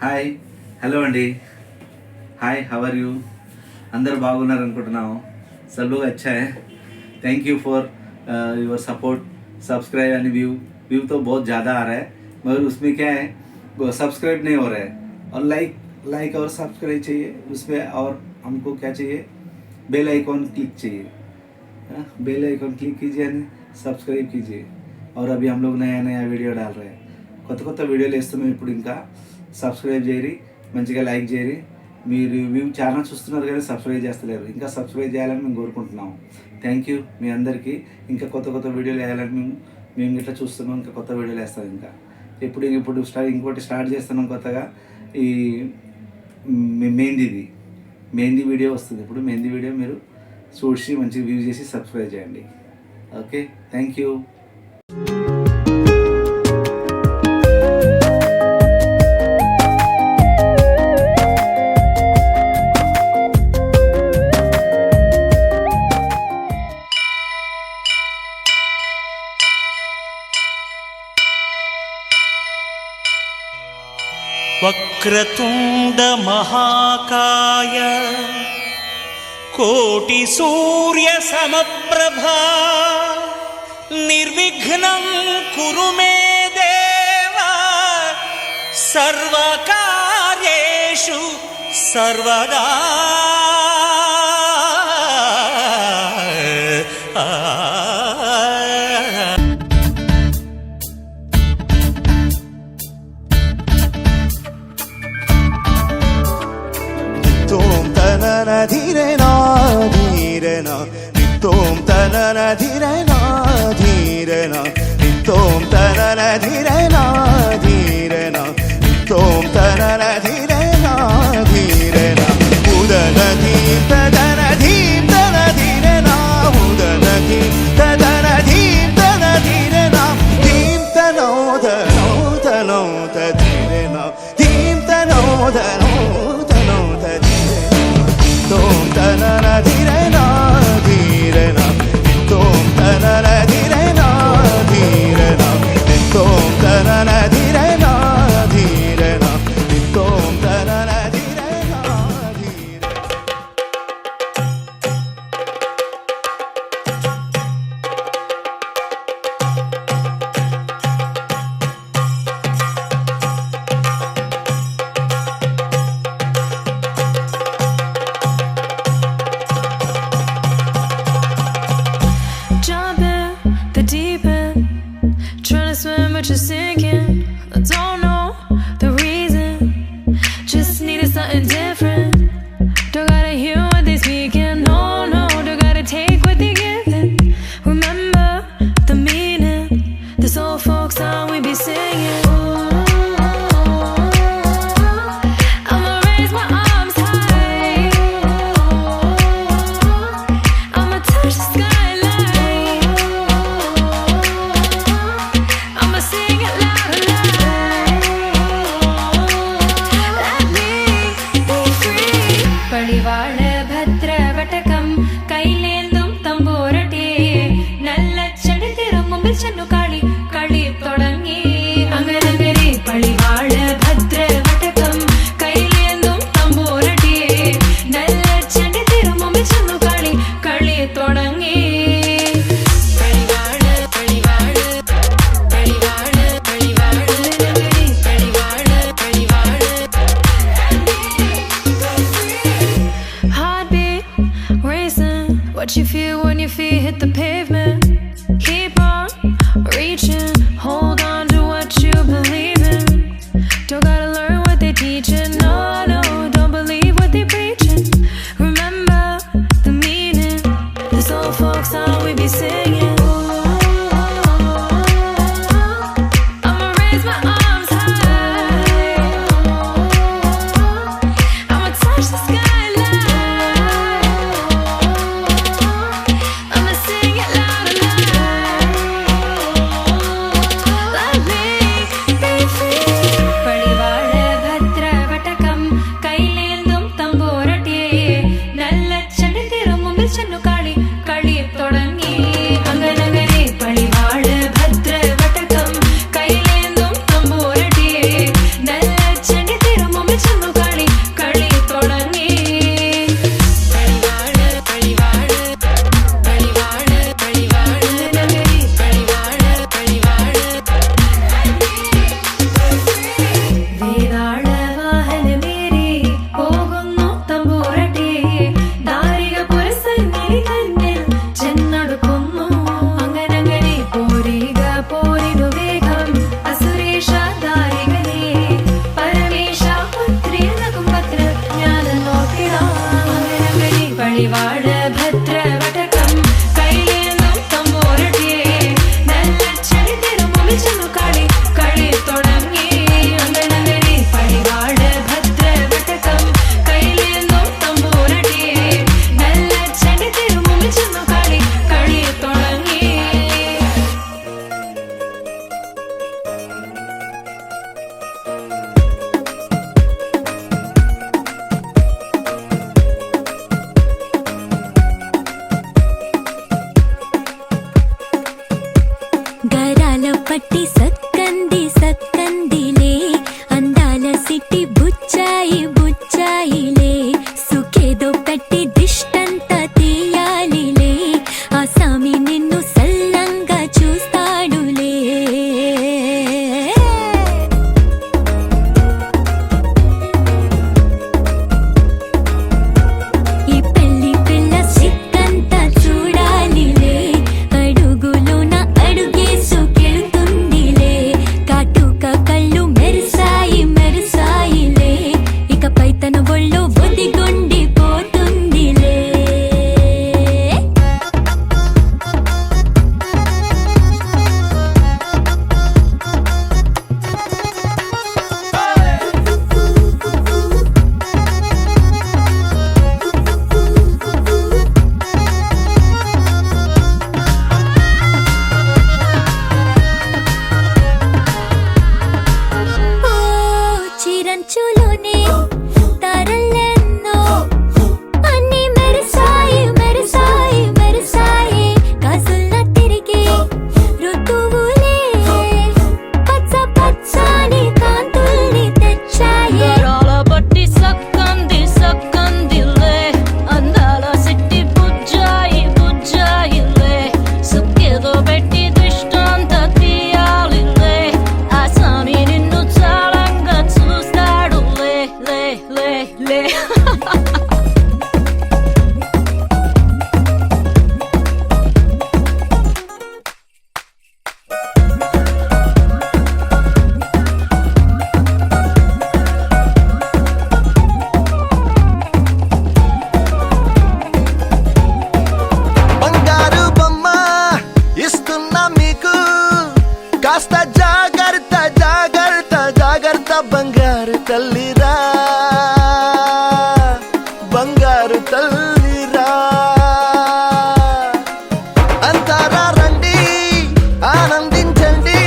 Hi hello అండి. Hi how are you? అందరు బాగున్నారు అనుకుంటున్నాము. सब लोग अच्छा है. Thank you for your support. Subscribe and view तो बहुत ज़्यादा आ रहा है, मगर उसमें क्या है वो सब्सक्राइब नहीं हो रहा है. और लाइक और सब्सक्राइब चाहिए उसमें. और हमको क्या चाहिए? बेल आइकॉन क्लिक चाहिए. बेल आइकॉन क्लिक कीजिए, सब्सक्राइब कीजिए. और अभी हम लोग नया वीडियो डाल रहे हैं. కొత్త వీడియోలు వేస్తున్నాం. ఇప్పుడు ఇంకా సబ్స్క్రైబ్ చేయరి, మంచిగా లైక్ చేయరి. మీరు వ్యూ ఛానల్ చూస్తున్నారు కానీ సబ్స్క్రైబ్ చేస్తలేరు. ఇంకా సబ్స్క్రైబ్ చేయాలని మేము కోరుకుంటున్నాము. థ్యాంక్ యూ మీ అందరికీ. ఇంకా కొత్త వీడియోలు వేయాలని మేము ఇట్లా చూస్తున్నాం. ఇంకా కొత్త వీడియోలు వేస్తాం. ఇంకా ఇప్పుడు ఇంకోటి స్టార్ట్ చేస్తున్నాం కొత్తగా. ఈ మెహందీ వీడియో వస్తుంది. ఇప్పుడు మెహందీ వీడియో మీరు చూసి మంచిగా వ్యూ చేసి సబ్స్క్రైబ్ చేయండి. Okay, thank you. वक्रतुंड महाकाय कोटि सूर्य समप्रभा निर्विघ्नं कुरु मे देव सर्वकार्येषु सर्वदा. धीरेना धीरेना नित्यों तनना धीरेना धीरेना नित्यों तनना धीरेना धीरेना नित्यों तनना धीरेना धीरेना उदन धीम तदन धीम तन धीरेना उदन धीम तदन धीम तन धीरेना धीम तनो धनो धनो धीरेना धीम तनो धनो धनो तनना धीरेना धीरेना नित्यों तनना धीरेना धीरेना नित्यों तनना धीरेना धीरेना नित्यों तनना धीरेना धीरेना. Just sinking, I don't know the reason. Just needed something different. Don't gotta hear what they speaking. No, don't gotta take what they giving. Remember the meaning. This old folk song we be singing. I'ma raise my arms high. I'ma touch the skyline. I'ma sing it loud and loud. Let me be free. Padivaal bhadra vatakam kailendum tamborati nalla chadithirum mumbil channu kali kali thodangi angarangari. Padivaal bhadra vatakam kailendum tamborati nalla chadithirum mumbil channu kali kali thodangi. What you feel when your feet hit the pavement. Keep on reaching, hold on to what you believe in. Don't gotta learn what they teaching. No, don't believe what they preaching. Remember the meaning. This old folk song we be singing. I'ma raise my arms high. I'ma touch the skyline. I'ma sing it loud and loud. Let me be free. బంగారు తల్లిరా బంగారు తల్లిరా అంతారా రండి ఆనందించండి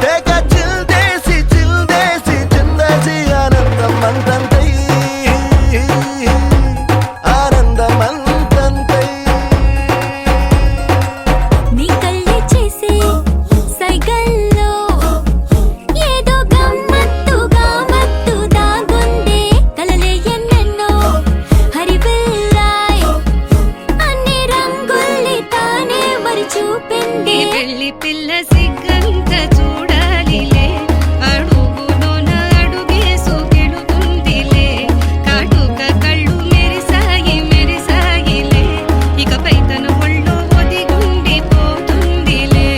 తెగ చిల్దేసి చిందేసి ఆనందం అంతంతై ఆనందం అంతంతై నీ కళ్ళే చేసే సైగల్లో ఏదో గమ్మత్తుగా మత్తు దాగుందే కలలే ఎన్నెన్నో హరివిల్లాయ్ అన్ని రంగుల్ని తానే మరి చూపింది పెళ్లి పిల్ల సిగ్గంత చూడాలిలే అడుగులోన అడుగేసు గెలుతుందిలే కాటుక కళ్ళు మెరిసాయిలే ఇకపై తన ఒళ్ళో ఒదిగుండిపోతుందిలే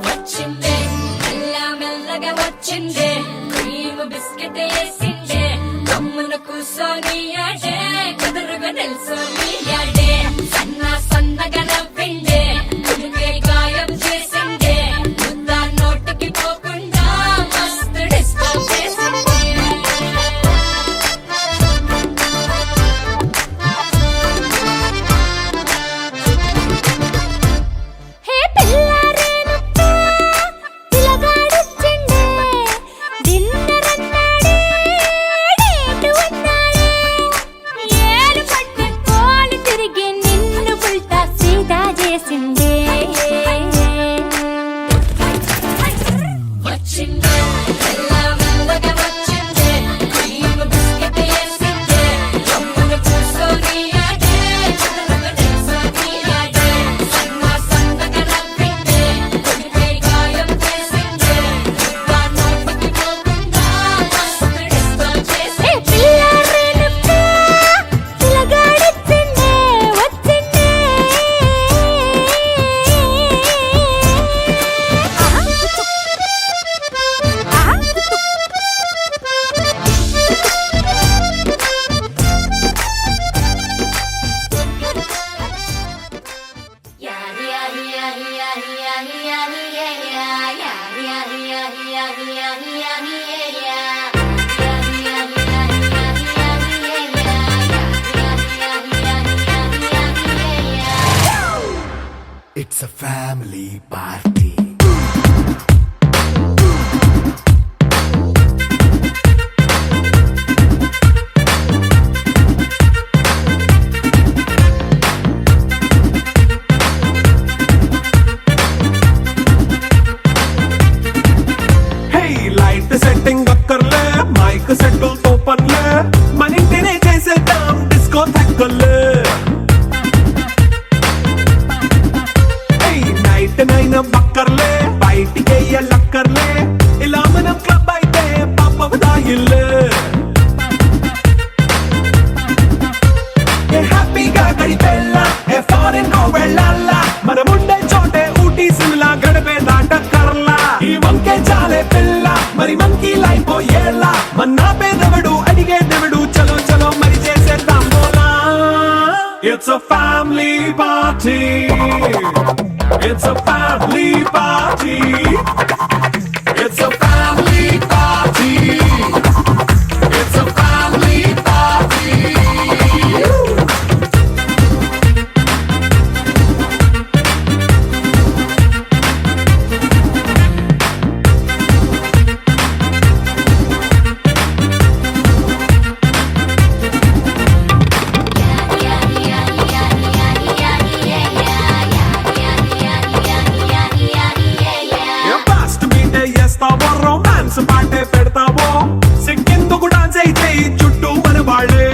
వచ్చిందే మెల్ల మెల్లగా వచ్చిందే క్రీమ్ బిస్కెట్ వేసిందే కమ్మున కూసోని ఆడే కుదురుగా నిల్సోని ఆడే సన్నగా నవ్విందే కుడికే గాయం చేసిందే ముద్ద నోటికి పోకుండా మస్తు డిస్టర్బ్ చేసిందే హే పిల్లారేనుప్పా పిలగాడొచ్చిండే డిన్నర్ అన్నాడే డేటు అన్నాడే ఏలు పట్టుకోని తిరిగి నిన్ను ఉల్టా సీదా చేసిందే వచ్చిందే మెల్లగా వచ్చిందే క్రీమ్ బిస్కెట్ వేసిందే కమ్మున కూసోని ఆడే కుదురుగా నిల్సోని ఆడే సన్నగా నవ్విందే కుడిపై గాయం చేసిందే ముద్ద నోటికి పోకుండా మస్తు డిస్టర్బ్ చేసిందే పిల్లారేనుప్పా పిలగాడొచ్చిండే వచ్చిండే It's a family party. Hey, light setting అక్కర్లే మైక్ సెట్టుల్ తో పర్లే మన ఇంటినే చేసేద్దాం డిస్కో థక్కర్లే నైట్ నైన్ బక్కర్లే బయటికి లక్కర్లే ఇలా మనం క్లబ్ అయితే పాప దాయిల్లే హ్యాపీగా గడిపెళ్ళ ఏ ఫారెన్ కో వెళ్ళాల మనం ఉండే చోటే ఊటీ సిమ్లా గడిపే దాటక్కర్లా ఈ వంకే చాలే పిల్ల మరి మంకీ లైఫ్ ఏళ్ళ మన్నా పేదవడు అడిగే దేవుడు చలో చలో మరి చేసేద్దాం బోలా It's a family party. It's a family party. It's a family party. It's a family party. పడతావో సిగ్గెందుకు డాన్స్ అయితే చుట్టూ మన వాళ్ళే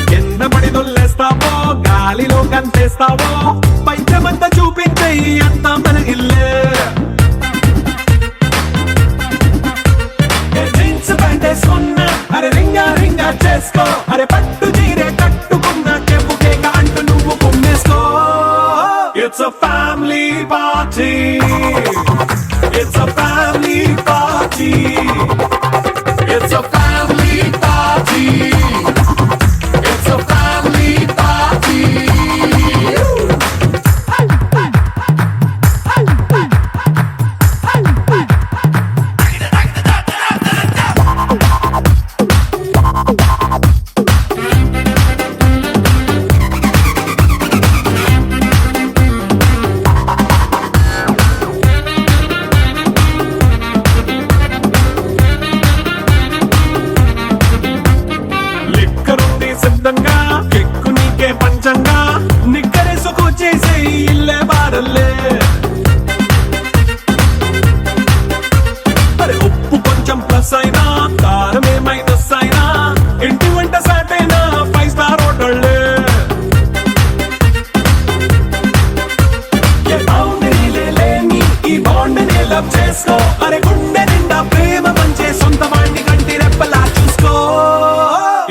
కింద పడి దొల్లేస్తావో గాలిలో కంటేస్తావో పైచమంతా చూపించే అంతా మన ఇల్లే జీన్స్ ప్యాంట్ వేసుకున్నా అరే రింగా రింగా చేసుకో అరే పట్టు చీరే కట్టుకున్న కెప్పు కేక అంటూ నువ్వు కుమ్మేసుకో it's a family party it's a family party it's a family party it's a family party లిక్కరుంది సిద్ధంగా కిక్కు నీకే పంచంగా నిక్కరేసుకొచ్చేసే ఇల్లే బారల్లే అరే ఉప్పు కొంచెం ప్లస్ అయినా కారమే మైనస్ అయినా ఇంటి వంట సాటైనా 5 స్టార్ హోటళ్ళే ఏ బౌండరీలే లేని ఈ బాండ్ని లవ్ చేసుకో అరే గుండె నిండా ప్రేమ పంచే సొంత వాణ్ణి కంటి రెప్పలా చూసుకో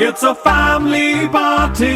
It's a family party.